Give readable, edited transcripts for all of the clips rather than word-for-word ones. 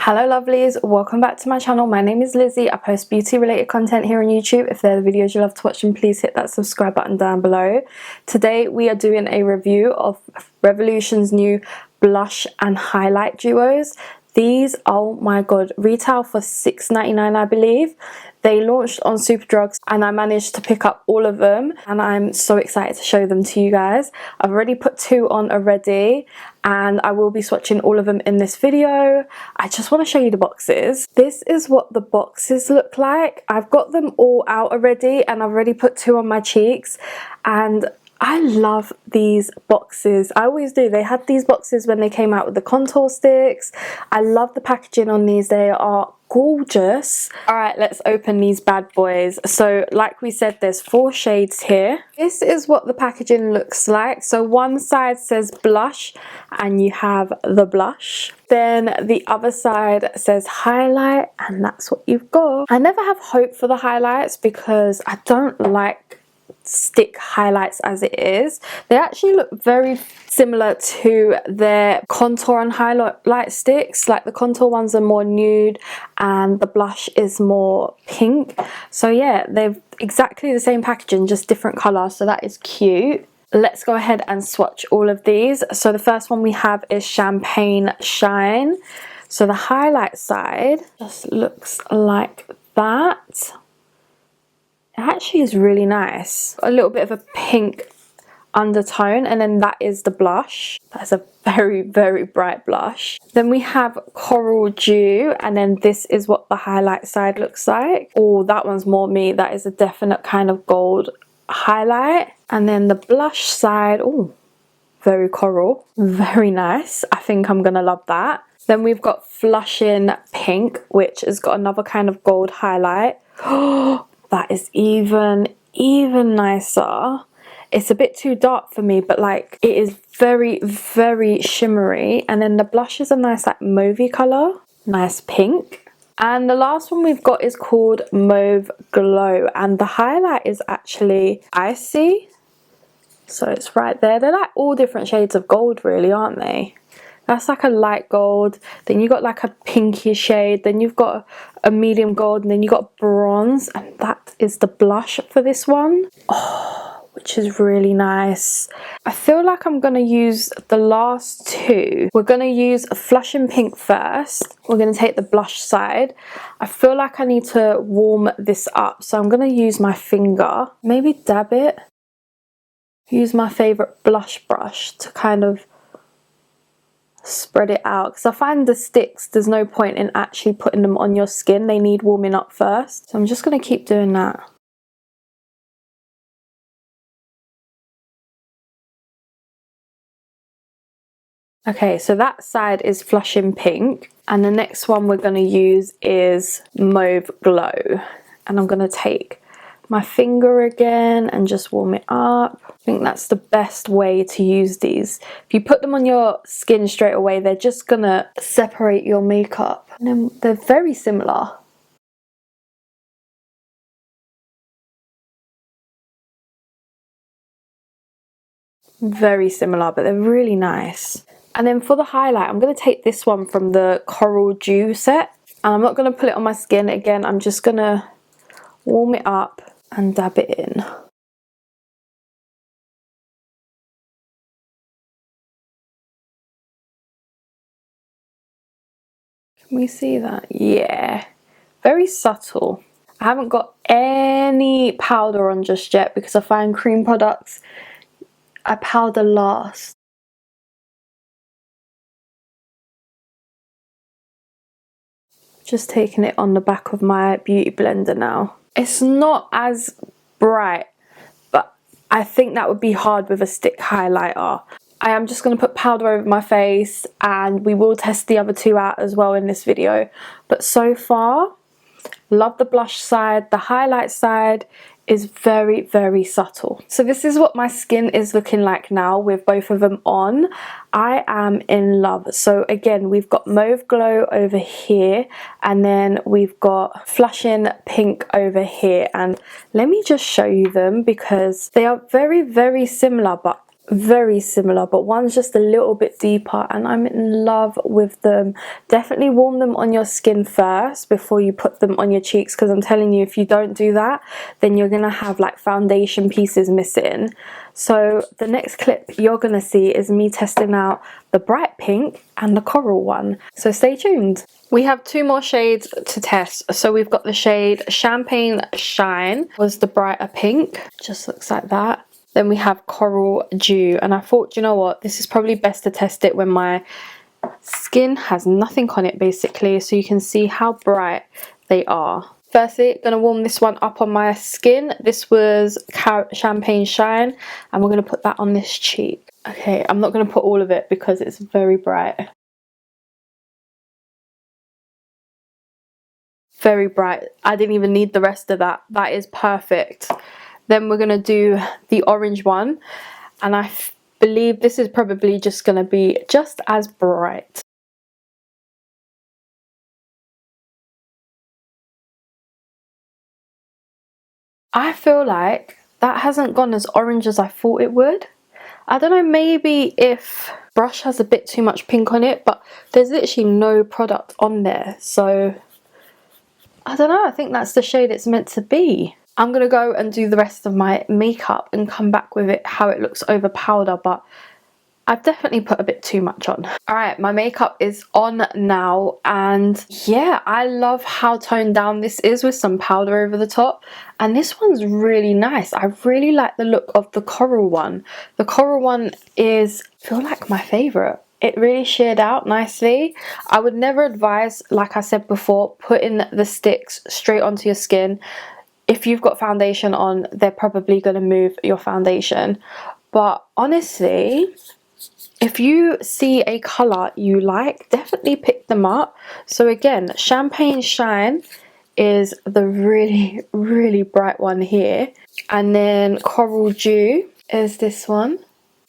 Hello lovelies, welcome back to my channel. My name is Lizzie. I post beauty related content here on YouTube. If they're the videos you love to watch, then please hit that subscribe button down below. Today we are doing a review of Revolution's new blush and highlight duos. These, oh my god, retail for $6.99 I believe. They launched on Superdrugs and I managed to pick up all of them and I'm so excited to show them to you guys. I've already put two on already and I will be swatching all of them in this video. I just want to show you the boxes. This is what the boxes look like. I've got them all out already and I've already put two on my cheeks, and I love these boxes. I always do. They had these boxes when they came out with the contour sticks. I love the packaging on these. They are gorgeous. All right, let's open these bad boys. So like we said, there's 4 shades here. This is what the packaging looks like. So one side says blush and you have the blush. Then the other side says highlight and that's what you've got. I never have hope for the highlights because I don't like stick highlights as it is. They actually look very similar to their contour and highlight sticks. Like the contour ones are more nude and the blush is more pink. So yeah, they're exactly the same packaging, just different colour, so that is cute. Let's go ahead and swatch all of these. So the first one we have is Champagne Shine. So the highlight side just looks like that. It actually is really nice. A little bit of a pink undertone, and then that is the blush. That's a very, very bright blush. Then we have Coral Dew, and then this is what the highlight side looks like. Oh, that one's more me. That is a definite kind of gold highlight. And then the blush side, oh, very coral. Very nice. I think I'm gonna love that. Then we've got Flushing Pink, which has got another kind of gold highlight. Oh, that is even nicer. It's a bit too dark for me, but like it is very, very shimmery. And then the blush is a nice like mauvey colour, nice pink. And the last one we've got is called Mauve Glow, and the highlight is actually icy. So it's right there. They're like all different shades of gold really, aren't they? That's like a light gold, then you got like a pinky shade, then you've got a medium gold, and then you got bronze, and that is the blush for this one. Oh, which is really nice. I feel like I'm going to use the last two. We're going to use a Flushing Pink first. We're going to take the blush side. I feel like I need to warm this up, so I'm going to use my finger, maybe dab it. Use my favourite blush brush to kind of spread it out, because I find the sticks, there's no point in actually putting them on your skin. They need warming up first. So I'm just going to keep doing that. Okay, so that side is Flushing Pink, and the next one we're going to use is Mauve Glow. And I'm going to take my finger again and just warm it up. I think that's the best way to use these. If you put them on your skin straight away, they're just gonna separate your makeup. And then they're very similar. Very similar, but they're really nice. And then for the highlight, I'm gonna take this one from the Coral Dew set. And I'm not gonna put it on my skin again. I'm just gonna warm it up and dab it in. Can we see that? Yeah, very subtle. I haven't got any powder on just yet because I find cream products, I powder last. Just taking it on the back of my beauty blender now. It's not as bright, but I think that would be hard with a stick highlighter. I am just going to put powder over my face, and we will test the other two out as well in this video. But so far, love the blush side. The highlight side is very, very subtle. So this is what my skin is looking like now with both of them on. I am in love. So again, we've got Mauve Glow over here, and then we've got Flushing Pink over here. And let me just show you them because they are very, very similar, but very similar, but one's just a little bit deeper, and I'm in love with them. Definitely warm them on your skin first before you put them on your cheeks, because I'm telling you, if you don't do that, then you're gonna have like foundation pieces missing. So the next clip you're gonna see is me testing out the bright pink and the coral one, so stay tuned. We have two more shades to test. So we've got the shade Champagne Shine, was the brighter pink, just looks like that. Then we have Coral Dew, and I thought, you know what, this is probably best to test it when my skin has nothing on it, basically, so you can see how bright they are. Firstly, gonna warm this one up on my skin. This was Champagne Shine, and we're gonna put that on this cheek. Okay, I'm not gonna put all of it because it's very bright. Very bright. I didn't even need the rest of that. That is perfect. Then we're gonna do the orange one, and I believe this is probably just gonna be just as bright. I feel like that hasn't gone as orange as I thought it would. I don't know, maybe if brush has a bit too much pink on it, but there's literally no product on there, so I don't know, I think that's the shade it's meant to be. I'm gonna go and do the rest of my makeup and come back with it how it looks over powder, but I've definitely put a bit too much on. Alright, my makeup is on now, and yeah, I love how toned down this is with some powder over the top, and this one's really nice. I really like the look of the coral one. The coral one is, I feel like, my favourite. It really sheared out nicely. I would never advise, like I said before, putting the sticks straight onto your skin. If you've got foundation on, they're probably going to move your foundation. But honestly, if you see a colour you like, definitely pick them up. So again, Champagne Shine is the really, really bright one here. And then Coral Dew is this one.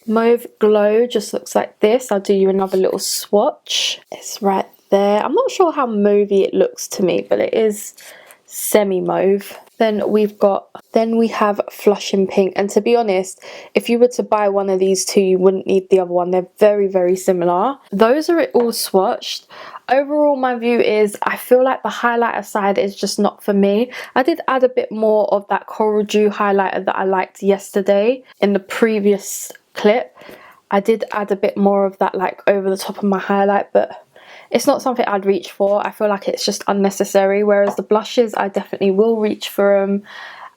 Mauve Glow just looks like this. I'll do you another little swatch. It's right there. I'm not sure how mauvey it looks to me, but it is semi-mauve. Then we have Flushing Pink, and to be honest, if you were to buy one of these two, you wouldn't need the other one. They're very, very similar. Those are it all swatched. Overall, my view is I feel like the highlighter side is just not for me. I did add a bit more of that Coral Dew highlighter that I liked yesterday in the previous clip. I did add a bit more of that like over the top of my highlight, but it's not something I'd reach for. I feel like it's just unnecessary, whereas the blushes I definitely will reach for them.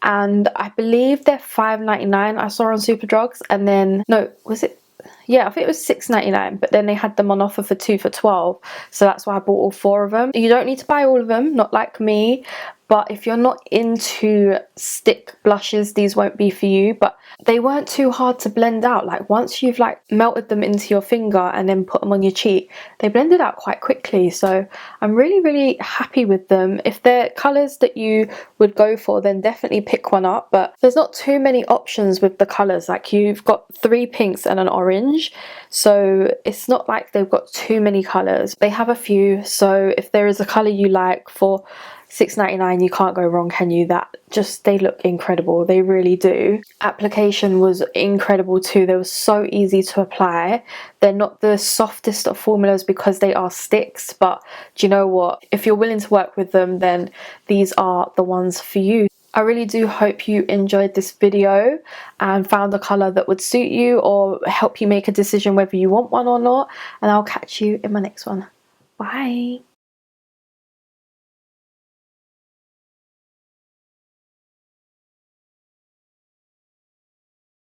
And I believe they're $5.99 I saw on Superdrugs, and then no, was it, yeah, I think it was $6.99, but then they had them on offer for 2 for $12, so that's why I bought all 4 of them. You don't need to buy all of them, not like me, but if you're not into stick blushes, these won't be for you. But they weren't too hard to blend out. Like once you've like melted them into your finger and then put them on your cheek, they blended out quite quickly. So I'm really, really happy with them. If they're colours that you would go for, then definitely pick one up. But there's not too many options with the colours. Like you've got 3 pinks and an orange. So it's not like they've got too many colours. They have a few. So if there is a colour you like for $6.99, you can't go wrong, can you? They look incredible, they really do. Application was incredible too. They were so easy to apply. They're not the softest of formulas because they are sticks, but do you know what, if you're willing to work with them, then these are the ones for you. I really do hope you enjoyed this video and found a colour that would suit you or help you make a decision whether you want one or not, and I'll catch you in my next one. Bye.